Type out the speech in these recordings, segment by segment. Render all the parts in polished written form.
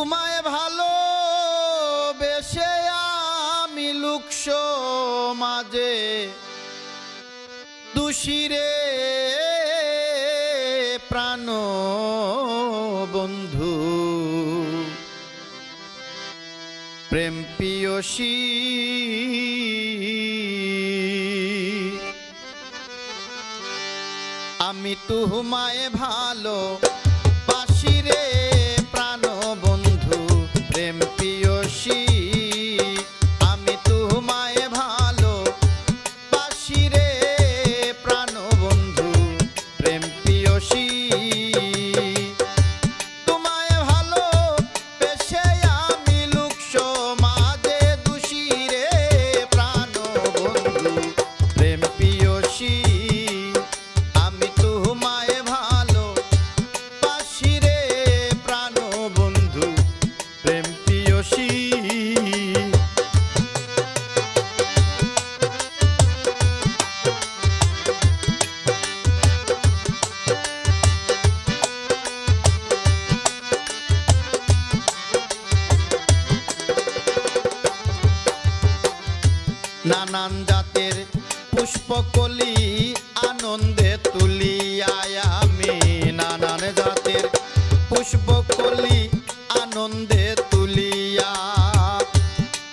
তোমায় ভালো বেশে আমি লোক সমাজে দোষীরে প্রাণ বন্ধু প্রেম পিয়সী আমি তোমায় ভালো বাসি রে প্রাণ বন্ধু প্রেম পিয়সী আমি তোমায় ভালো বাসি রে প্রাণ বন্ধু প্রেম পিয়সী তোমায় ভালো বেশে আমি লোক সমাজে দোষী রে প্রাণ বন্ধু প্রেম পিয়সী আমি তোমায় ভালো বাসি রে প্রাণ বন্ধু প্রেম পিয়সী নানান জাতের পুষ্পকলি আনন্দে তুলিয়া আমি নানান জাতের পুষ্পকলি আনন্দে তুলিয়া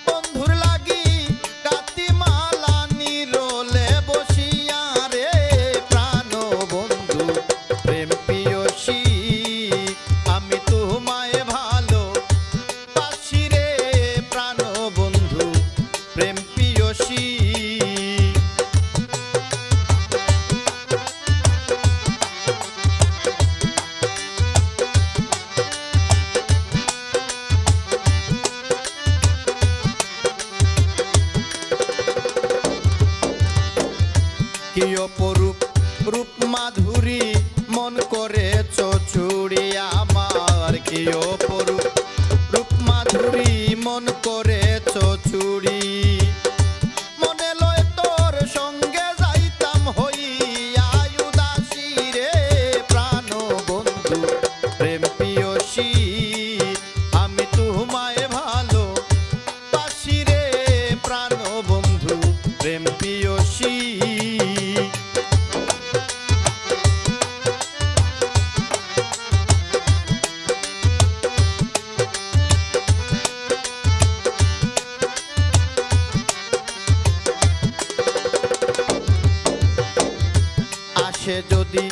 বন্ধুর লাগি কাতিমালা নিরলে বসিয়া রে প্রাণ বন্ধু প্রেম পিয়সী আমি তোমায় ভালো বাসি রে প্রাণ বন্ধু প্রেম পিয়সী কি অপরূপ রূপ মাধুরী মন করেছ চুড়ি আমার কি অপরূপ রূপ মাধুরী মন করেছ চুড়ি মনে লয় তোর সঙ্গে যাইতাম হইয়া উদাসী রে প্রাণ বন্ধু প্রেম পিয়সী আমি তোমায় ভালো বাসি রে প্রাণ বন্ধু প্রেম পিয়সী আসে যদি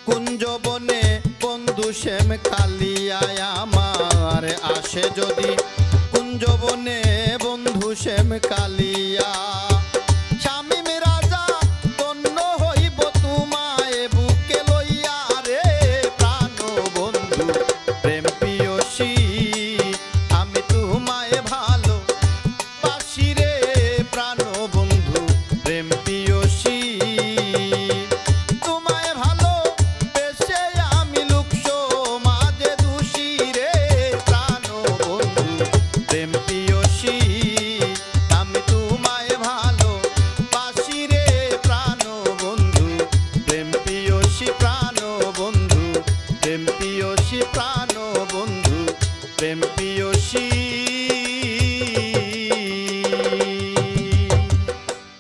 কুঞ্জবনে বন্ধু শ্যাম কালিয়ায় আমার আসে যদি কুঞ্জবনে বন্ধু শ্যাম কালিয়া